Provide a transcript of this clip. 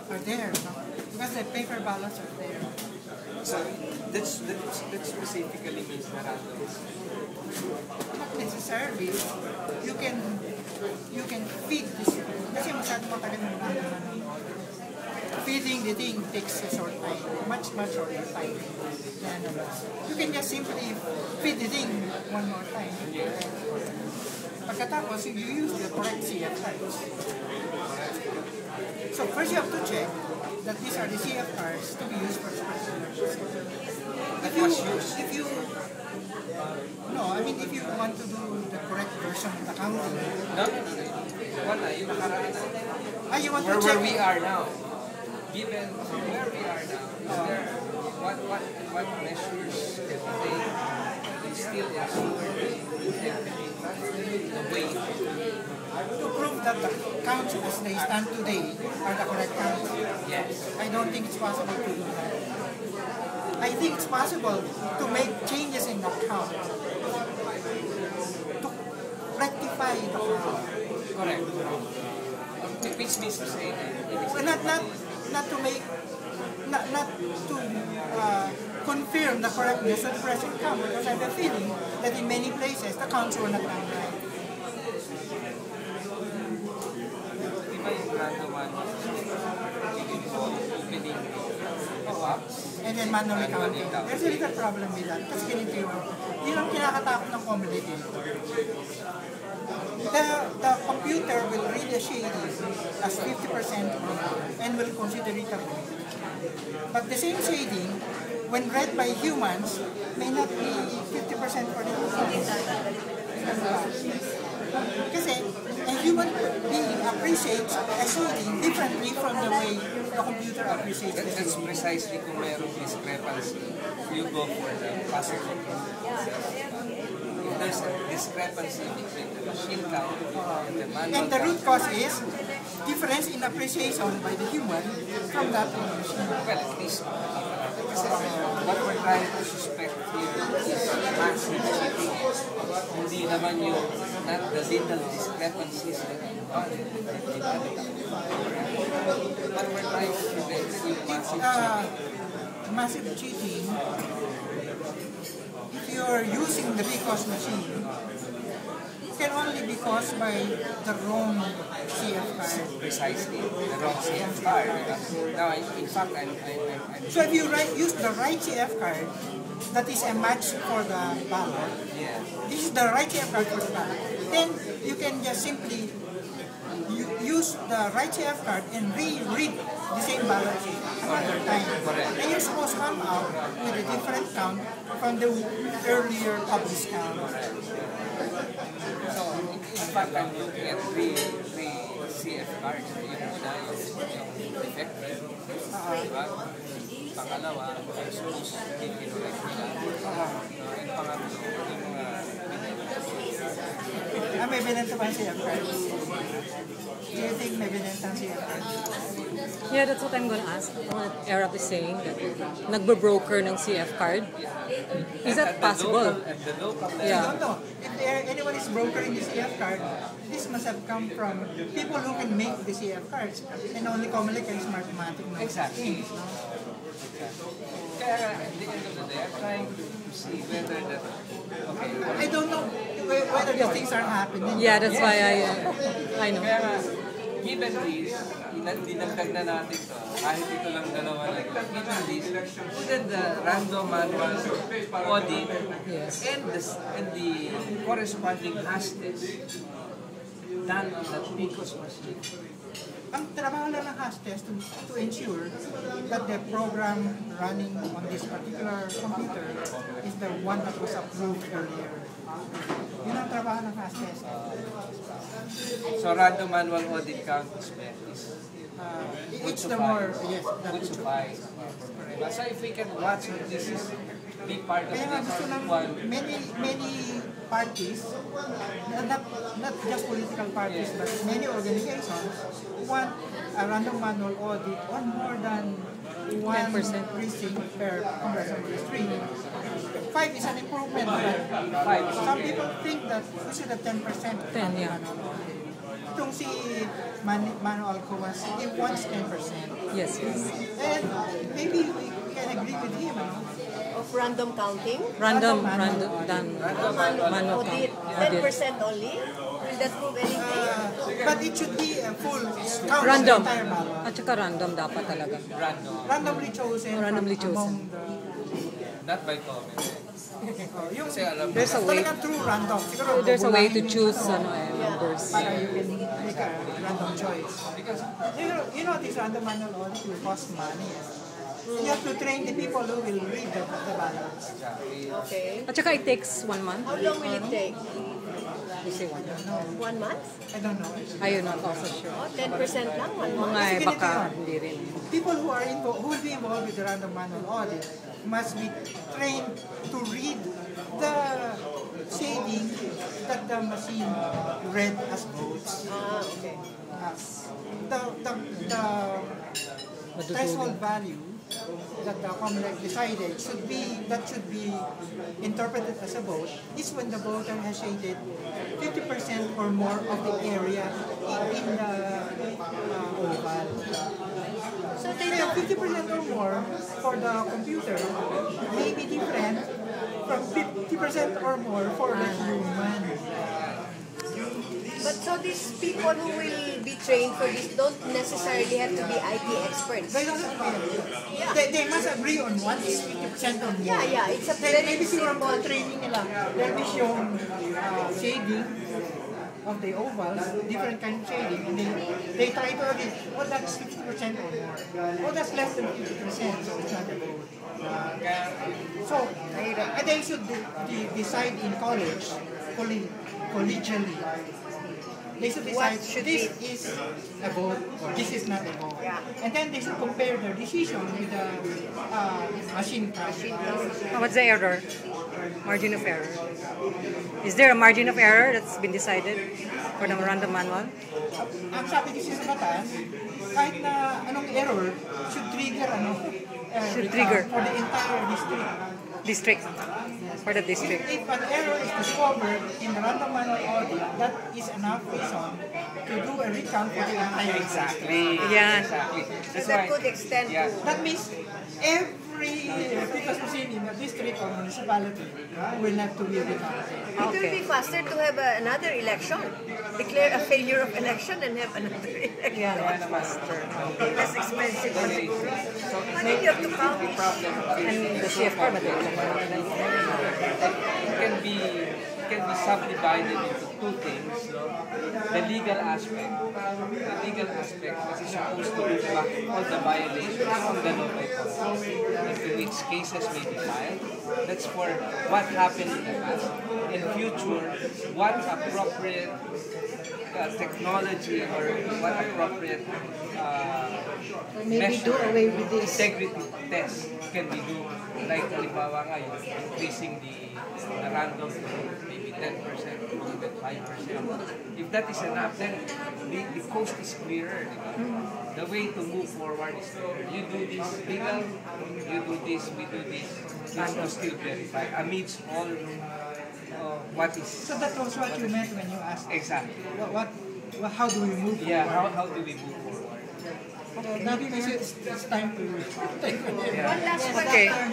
are there, no? Because the paper ballots are there. So that specifically means na random. Not necessarily. You can feed this. Kasi masyado matagal yung random. Feeding the thing takes a short time, much shorter time. You can just simply feed the thing one more time. Pagkatapos, you use the correct CF cards. So first you have to check that these are the CF cards to be used for particular purpose. If you want to do the correct version of the counting. No. Wala, yung nakaraan. You want to check where we are now. Given where we are now, is there what measures can we take to still ensure the way to prove that the counts as they stand today are the correct counts? Yes. I don't think it's possible to do that. I think it's possible to make changes in the count to rectify the count. Correct. Which means to say not to confirm the correctness of the present count, because I have a feeling that in many places the counts were not done right. And then manually counting. There's a little problem with that. Kasi ganito yun ang kinakatakot ng comedy. The computer will read a shading as 50% and will consider it a good. But the same shading, when read by humans, may not be 50% for the humans. Kasi a human being appreciates a shading differently from the way the computer appreciates the shading. That's precisely kung mayroong discrepancy, you go for the positive. If there's a discrepancy between the machine count and the manual and the root cause is difference in appreciation by the human from that of the machine. Well, at least what we're trying to suspect here is massive cheating. Hindi naman yung not the little discrepancies that you find. What we're trying to prevent is yung massive cheating. If you are using the BCOS machine, it can only be caused by the wrong CF card. Precisely, the wrong CF card. Now, in fact, I'm so if you use the right CF card, that is a match for the ballot. Yeah. This is the right CF card for the ballot. Then you can just simply use the right CF card and reread the same ballot another time. Correct. And you're supposed to come out with a different count from the earlier published count. So, in fact, I'm looking at three CF cards. Yung una, yung defective. Diba? Pangalawa, I suppose, kinurek nila. And pangatlo, yung mga may binenta ba CF cards? Do you think may binenta CF cards? Yeah, that's what I'm going to ask. What Arab is saying, that nagbo-broker ng CF card. Is that possible? Yeah. I don't know. If anyone is brokering the CF card, this must have come from people who can make the CF cards and only commonly can mathematics. Exactly. Kaya at the end of the day, I'm trying to see whether that, I don't know whether these things are happening. Yeah, that's why I know. Kaya given this, dinagdag na natin to, kahit ito lang dalawa lang, given this, wouldn't the random manual audit and the corresponding hash test done on that BCOS machine? Ang trabaho lang ng hash test to ensure that the program running on this particular computer is the one that was approved earlier. Yun ang trabaho ng hash test. So random manual audit count is it's the more, yes, would suffice. So if we can watch this is be part of this one. Many parties, not just political parties, but many organizations want a random manual audit on more than 1% precinct per congressional district. 5 is an improvement, but some people think that we should have 10%. 10, yeah. Itong si manual wants 10%. Yes, yes. And maybe we can agree with him. Of random counting? Random manual manual Audit, count. 10% only? Will that prove anything? But it should be a full count Random. of the entire manual. At saka random dapat talaga. Random. Randomly chosen Randomly from chosen. among the... Not by comment. yung, Kasi alam mo, There's a way. talagang true random. Siguro, There's a way to bubulahin choose yung, numbers. para you can make a random choice. because You know this random manual audit will cost money. You have to train the people who will read the balance. Okay. At saka it takes 1 month. How long will it take? You say 1 month. 1 month? I don't know. Ayun, not also sure. Oh, 10% lang? 1 month? Mga Kasi baka ganito yun. hindi rin. People who are who will be involved with the random manual audit must be trained to read the shading that the machine read as votes. Ah, okay. The threshold value that the Commonwealth decided should be interpreted as a vote is when the voter has shaded 50% or more of the area in the oval. So they Kaya don't, 50% or more for the computer may be different from 50% or more for the human. but so these people who will be trained for this don't necessarily have to be IT experts. They don't Yeah. they must agree on what is 50% or more. Yeah, it's a Then very maybe siguro simple. mga training nila, there is yung shading of the ovals, different kind of shading, and they try to agree, oh that's 50% or more. Oh that's less than 50%, so it's not a vote. So, and they should decide in college, collegially. They should decide What should this is a vote or this is not a vote. Yeah. And then they should compare their decision with the machine count. What's the error? Margin of error. Is there a margin of error that's been decided for the random manual? Ang sabi kasi sa batas, kahit na anong error, should trigger Should trigger. for the entire district. District. For the district. If an error is discovered in the random manual audit, that is enough reason to do a recount for the entire district. Yan. exactly. So That's that why, could extend yeah. to... That means every because machine in the district or municipality will have to be recounted. It will Okay. be faster to have another election. Declare a failure of election and have another election. Yeah, faster. Less expensive pa siguro. So, But then you have to count the it. problem And the CFR, madali lang naman nila. it can be subdivided into two things. No? The legal aspect. The legal aspect is supposed to look back all the violations of the law by policy, into which cases may be filed. That's for what happened in the past. In future, what appropriate technology or what appropriate Maybe do away with this. integrity test can we do. Like halimbawa ngayon, increasing the random to maybe 10% or even 5%. If that is enough, then the coast is clearer. Di ba? The way to move forward is clear. You do this legal, you do this, we do this. It's to still verify amidst all what is So that was what you meant when you asked, exactly. how do we move Yeah, forward? how do we move forward? Maybe it's time to take One last Okay. question.